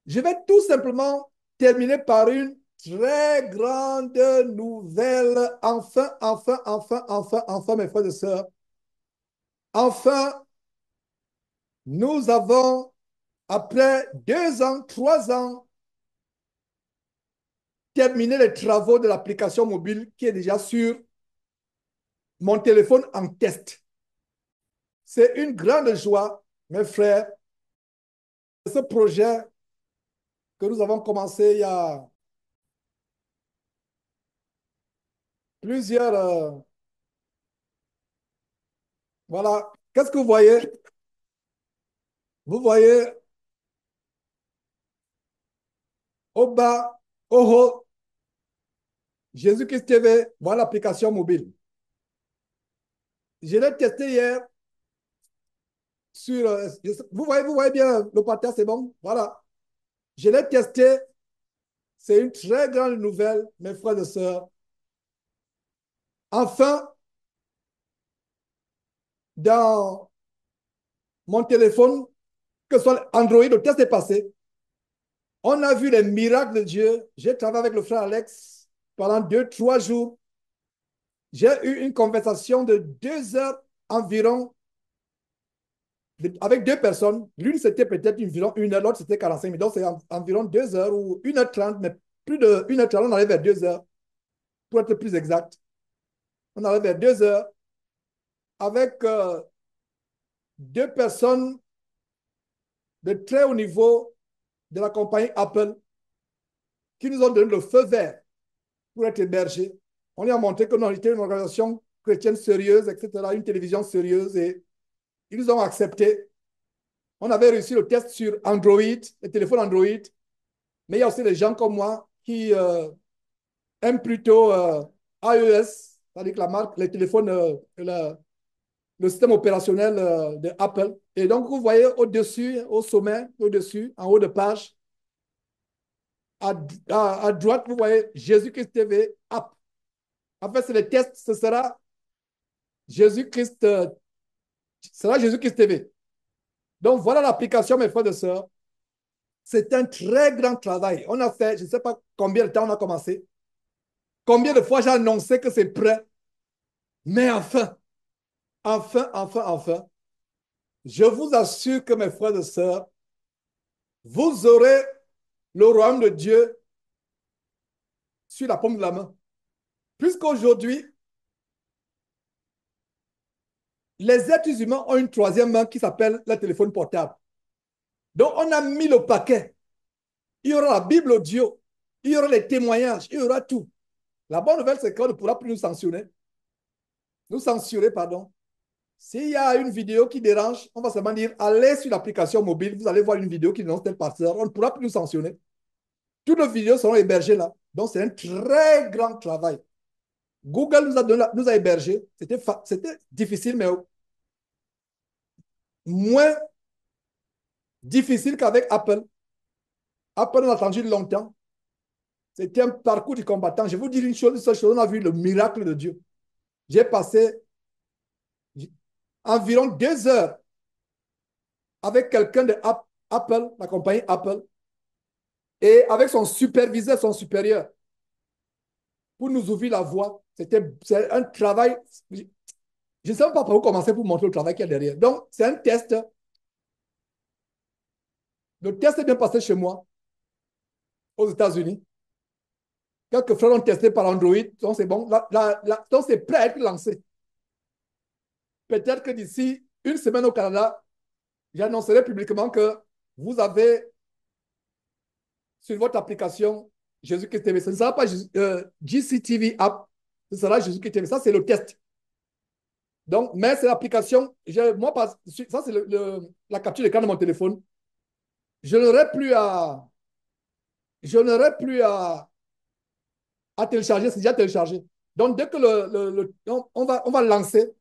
Je vais tout simplement terminer par une très grande nouvelle. Enfin, enfin, enfin, enfin, enfin, mes frères et sœurs. Enfin, nous avons, après 2 ans, 3 ans, terminé les travaux de l'application mobile qui est déjà sur mon téléphone en test. C'est une grande joie, mes frères. Ce projet que nous avons commencé il y a plusieurs... voilà. Qu'est-ce que vous voyez? Vous voyez au bas, au haut, Jésus-Christ TV, voilà l'application mobile. Je l'ai testé hier sur... vous voyez bien le parterre, c'est bon? Voilà. Je l'ai testé. C'est une très grande nouvelle, mes frères et sœurs. Enfin, dans mon téléphone, que ce soit Android, le test est passé. On a vu les miracles de Dieu. J'ai travaillé avec le frère Alex pendant 2, 3 jours. J'ai eu une conversation de 2 heures environ avec 2 personnes. L'une, c'était peut-être environ 1 heure, l'autre, c'était 45 minutes. Donc, c'est environ 2 heures ou 1h30, mais plus de 1h30, on arrive vers 2 heures, pour être plus exact. On arrive vers 2 heures avec 2 personnes de très haut niveau de la compagnie Apple qui nous ont donné le feu vert pour être hébergés. On lui a montré que nous étions une organisation chrétienne sérieuse, etc., une télévision sérieuse, et ils nous ont accepté. On avait réussi le test sur Android, les téléphones Android, mais il y a aussi des gens comme moi qui aiment plutôt iOS, c'est-à-dire que la marque, les téléphones, le système opérationnel de Apple. Et donc, vous voyez au-dessus, au sommet, au-dessus, en haut de page, à droite, vous voyez Jésus-Christ TV App. En fait, c'est le test, ce sera Jésus-Christ, sera Jésus-Christ TV. Donc, voilà l'application, mes frères et sœurs. C'est un très grand travail. On a fait, je ne sais pas combien de temps on a commencé, combien de fois j'ai annoncé que c'est prêt, mais enfin, enfin, enfin, enfin, je vous assure que mes frères et sœurs, vous aurez le royaume de Dieu sur la paume de la main. Puisqu'aujourd'hui, les êtres humains ont une troisième main qui s'appelle le téléphone portable. Donc, on a mis le paquet. Il y aura la Bible audio, il y aura les témoignages, il y aura tout. La bonne nouvelle, c'est qu'on ne pourra plus nous sanctionner. Nous censurer, pardon. S'il y a une vidéo qui dérange, on va seulement dire allez sur l'application mobile, vous allez voir une vidéo qui dénonce tel pasteur. On ne pourra plus nous sanctionner. Toutes nos vidéos seront hébergées là. Donc, c'est un très grand travail. Google nous a hébergés. C'était difficile, mais moins difficile qu'avec Apple. Apple, on a attendu longtemps. C'était un parcours du combattant. Je vais vous dire une seule chose, on a vu le miracle de Dieu. J'ai passé environ 2 heures avec quelqu'un de Apple, la compagnie Apple, et avec son superviseur, son supérieur, pour nous ouvrir la voie. C'est un travail. Je ne sais pas par où commencer pour montrer le travail qu'il y a derrière. Donc, c'est un test. Le test est bien passé chez moi, aux États-Unis. Quelques frères l'ont testé par Android, donc c'est bon. Donc, c'est prêt à être lancé. Peut-être que d'ici une semaine au Canada, j'annoncerai publiquement que vous avez sur votre application Jésus-Christ TV. Ce ne sera pas GCTV App, ce sera Jésus-Christ TV. Ça, c'est le test. Donc, mais c'est l'application. Moi, ça, c'est la capture d'écran de mon téléphone. Je n'aurai plus à, je n'aurai plus à télécharger, c'est déjà téléchargé. Donc, dès que on va lancer,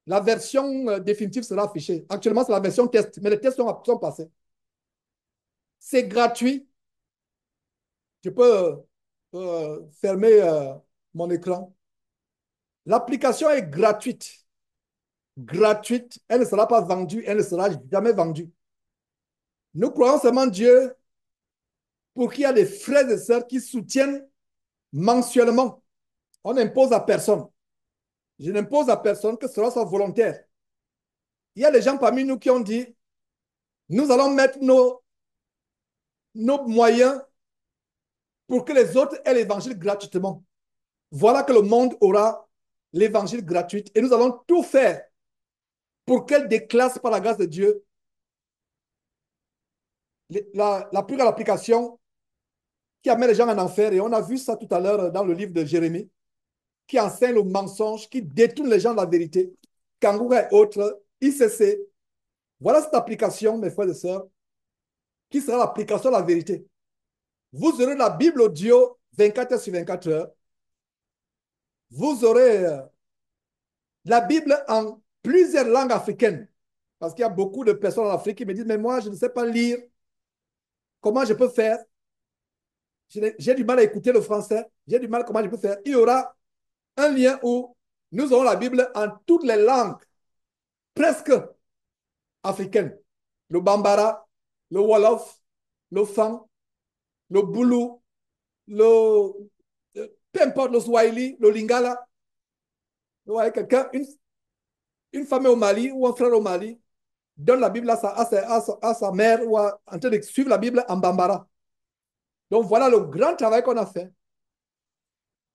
la version définitive sera affichée. Actuellement, c'est la version test, mais les tests sont passés. C'est gratuit. Je peux fermer mon écran. L'application est gratuite. Gratuite. Elle ne sera pas vendue. Elle ne sera jamais vendue. Nous croyons seulement Dieu pour qu'il y ait des frères et sœurs qui soutiennent mensuellement. On n'impose à personne. Je n'impose à personne que cela soit volontaire. Il y a des gens parmi nous qui ont dit, nous allons mettre nos moyens pour que les autres aient l'évangile gratuitement. Voilà que le monde aura l'évangile gratuit et nous allons tout faire pour qu'elle déclasse par la grâce de Dieu la plus grande application qui amène les gens en enfer. Et on a vu ça tout à l'heure dans le livre de Jérémie, qui enseigne le mensonge, qui détourne les gens de la vérité. Kangourou et autres, ICC. Voilà cette application, mes frères et sœurs, qui sera l'application de la vérité. Vous aurez la Bible audio 24 heures sur 24 heures. Vous aurez la Bible en plusieurs langues africaines. Parce qu'il y a beaucoup de personnes en Afrique qui me disent, mais moi, je ne sais pas lire. Comment je peux faire? J'ai du mal à écouter le français. J'ai du mal, comment je peux faire? Il y aura un lien où nous aurons la Bible en toutes les langues, presque africaines. Le Bambara, le Wolof, le Fang, le Boulou, peu importe, le Swahili, le Lingala. Vous voyez, quelqu'un, une femme au Mali ou un frère au Mali donne la Bible à sa mère ou en train de suivre la Bible en Bambara. Donc voilà le grand travail qu'on a fait.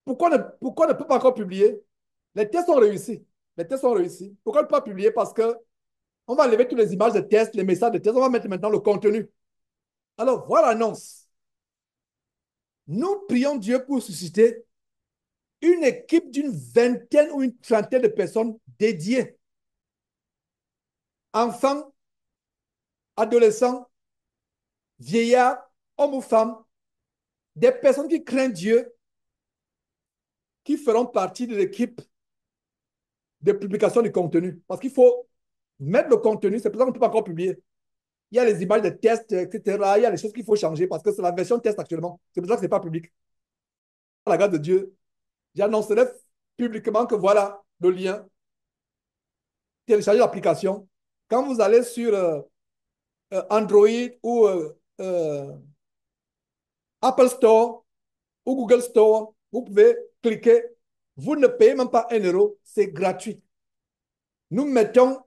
Pourquoi ne peut pas encore publier? Les tests sont réussis. Les tests sont réussis. Pourquoi ne pas publier? Parce que on va enlever toutes les images de tests, les messages de tests, on va mettre maintenant le contenu. Alors voilà l'annonce. Nous prions Dieu pour susciter une équipe d'une vingtaine ou une trentaine de personnes dédiées. Enfants, adolescents, vieillards, hommes ou femmes, des personnes qui craignent Dieu, qui feront partie de l'équipe de publication du contenu. Parce qu'il faut mettre le contenu, c'est pour ça qu'on ne peut pas encore publier. Il y a les images de tests, etc. Il y a les choses qu'il faut changer parce que c'est la version test actuellement. C'est pour ça que ce n'est pas public. À la grâce de Dieu, j'annoncerai publiquement que voilà le lien. Télécharger l'application. Quand vous allez sur Android ou Apple Store ou Google Store, vous pouvez cliquer. Vous ne payez même pas 1 euro, c'est gratuit. Nous mettons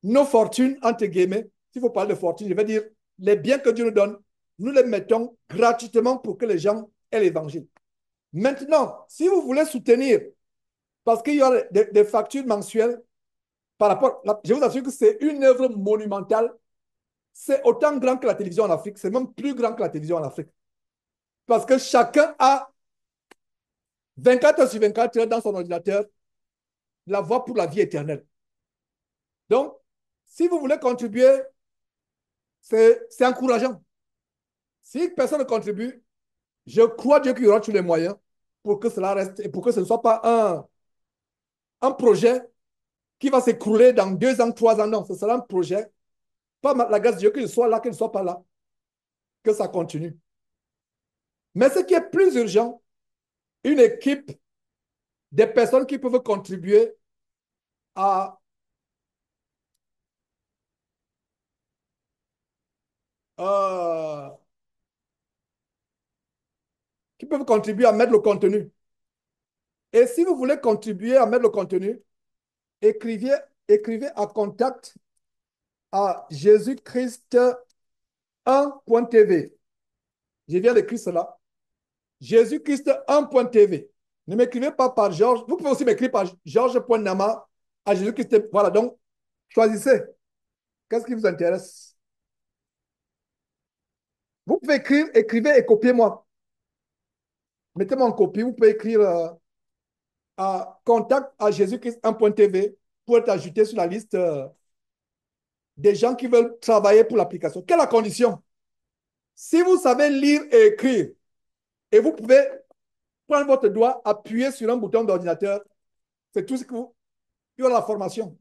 nos fortunes, entre guillemets, s'il faut parler de fortune, je vais dire les biens que Dieu nous donne, nous les mettons gratuitement pour que les gens aient l'évangile. Maintenant, si vous voulez soutenir, parce qu'il y a des factures mensuelles par rapport, je vous assure que c'est une œuvre monumentale. C'est autant grand que la télévision en Afrique, c'est même plus grand que la télévision en Afrique. Parce que chacun a 24 heures sur 24 heures dans son ordinateur la voie pour la vie éternelle. Donc, si vous voulez contribuer, c'est encourageant. Si personne ne contribue, je crois Dieu qu'il y aura tous les moyens pour que cela reste et pour que ce ne soit pas un projet qui va s'écrouler dans 2 ans, 3 ans. Non, ce sera un projet, pas la grâce de Dieu, qu'il soit là, qu'il ne soit pas là, que ça continue. Mais ce qui est plus urgent, une équipe des personnes qui peuvent contribuer à, euh, qui peuvent contribuer à mettre le contenu. Et si vous voulez contribuer à mettre le contenu, écrivez à contact à Jésus-Christ 1.tv. Je viens d'écrire cela. Jésus-Christ 1.tv. Ne m'écrivez pas par Georges. Vous pouvez aussi m'écrire par Georges.nama à Jésus-Christ. Voilà, donc choisissez. Qu'est-ce qui vous intéresse? Vous pouvez écrire, écrivez et copiez-moi. Mettez-moi en copie. Vous pouvez écrire à contact à Jésus-Christ 1.tv pour être ajouté sur la liste des gens qui veulent travailler pour l'application. Quelle est la condition? Si vous savez lire et écrire, et vous pouvez prendre votre doigt, appuyer sur un bouton d'ordinateur, c'est tout ce que vous... Il y aura la formation.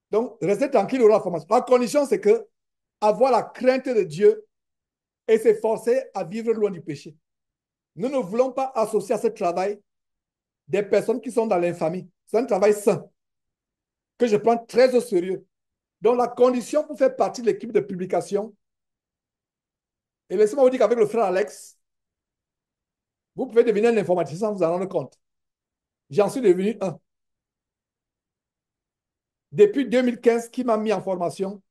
Donc, restez tranquille, il y aura la formation. La condition, c'est que avoir la crainte de Dieu et s'efforcer à vivre loin du péché. Nous ne voulons pas associer à ce travail des personnes qui sont dans l'infamie. C'est un travail sain que je prends très au sérieux. Donc, la condition pour faire partie de l'équipe de publication, et laissez-moi vous dire qu'avec le frère Alex, vous pouvez devenir un informaticien sans vous en rendre compte. J'en suis devenu un. Depuis 2015, qui m'a mis en formation,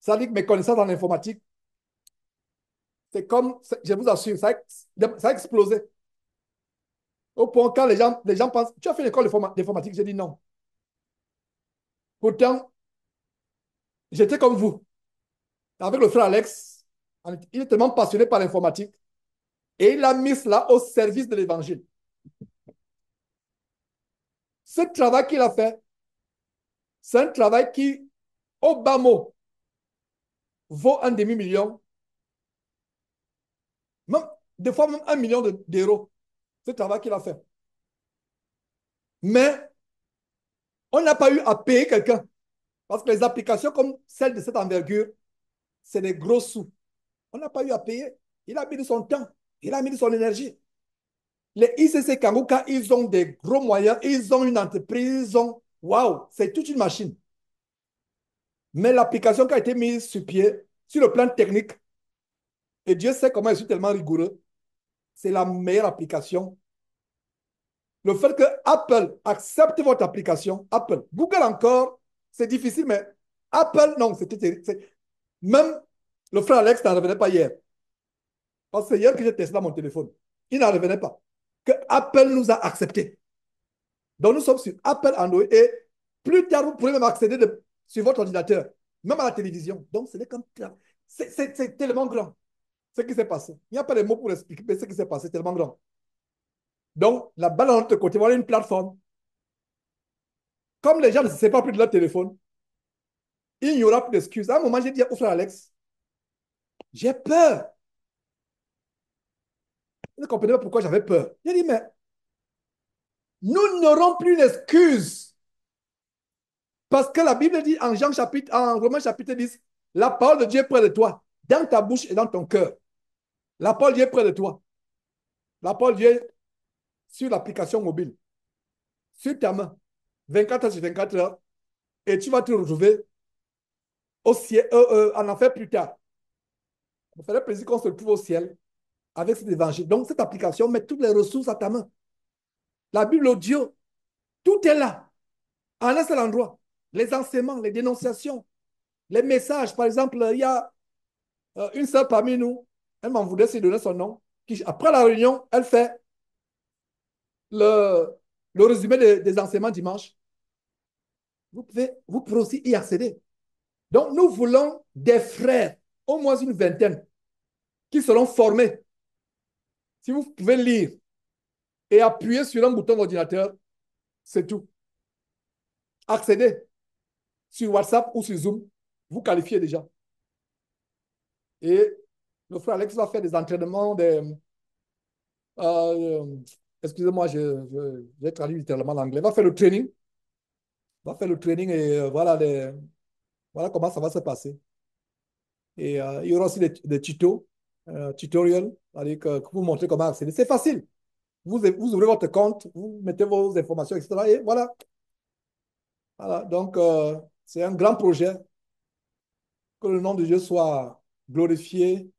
ça dit que mes connaissances en informatique, c'est comme, je vous assure, ça a explosé. Au point quand les gens pensent, tu as fait l'école d'informatique, j'ai dit non. Pourtant, j'étais comme vous. Avec le frère Alex, il est tellement passionné par l'informatique et il a mis cela au service de l'évangile. Ce travail qu'il a fait, c'est un travail qui, au bas mot, vaut un demi-million, même, des fois même 1 million d'euros. Ce travail qu'il a fait. Mais on n'a pas eu à payer quelqu'un. Parce que les applications comme celles de cette envergure, c'est des gros sous. On n'a pas eu à payer. Il a mis de son temps. Il a mis de son énergie. Les ICC Kanguka, ils ont des gros moyens. Ils ont une entreprise. Ils ont... Waouh, c'est toute une machine. Mais l'application qui a été mise sur pied, sur le plan technique, et Dieu sait comment je suis tellement rigoureux, c'est la meilleure application. Le fait que Apple accepte votre application, Apple, Google encore, c'est difficile, mais Apple, non, même le frère Alex n'en revenait pas hier. Parce que c'est hier que j'ai testé dans mon téléphone. Il n'en revenait pas. Que Apple nous a acceptés. Donc nous sommes sur Apple Android et plus tard, vous pourrez même accéder sur votre ordinateur, même à la télévision. Donc c'est comme c'est tellement grand ce qui s'est passé. Il n'y a pas de mots pour expliquer ce qui s'est passé, c'est tellement grand. Donc la balle de notre côté, voilà une plateforme. Comme les gens ne se séparent plus de leur téléphone, il n'y aura plus d'excuses. À un moment, j'ai dit au frère Alex, j'ai peur. Il ne comprenait pas pourquoi j'avais peur. J'ai dit, mais nous n'aurons plus d'excuses. Parce que la Bible dit en Romains chapitre 10, la parole de Dieu est près de toi, dans ta bouche et dans ton cœur. La parole de Dieu est près de toi. La parole de Dieu est sur l'application mobile, sur ta main, 24 heures sur 24 heures, et tu vas te retrouver au ciel, en enfer plus tard. Ça me ferait plaisir qu'on se retrouve au ciel avec cet évangile. Donc, cette application met toutes les ressources à ta main. La Bible audio, tout est là, en un seul endroit. Les enseignements, les dénonciations, les messages. Par exemple, il y a une sœur parmi nous, elle m'en voudrait s'il donnait son nom, qui, après la réunion, elle fait le, le résumé des enseignements dimanche. Vous pouvez aussi y accéder. Donc, nous voulons des frères, au moins une vingtaine, qui seront formés. Si vous pouvez lire et appuyer sur un bouton d'ordinateur, c'est tout. Accéder sur WhatsApp ou sur Zoom, vous qualifiez déjà. Et le frère Alex va faire des entraînements, euh, excusez-moi, j'ai traduit littéralement l'anglais. Va faire le training. Va faire le training et voilà comment ça va se passer. Et il y aura aussi des tutos, tutoriels, c'est-à-dire que vous montrer comment accéder. C'est facile. Vous ouvrez votre compte, vous mettez vos informations, etc. Et voilà. Voilà. Donc, c'est un grand projet. Que le nom de Dieu soit glorifié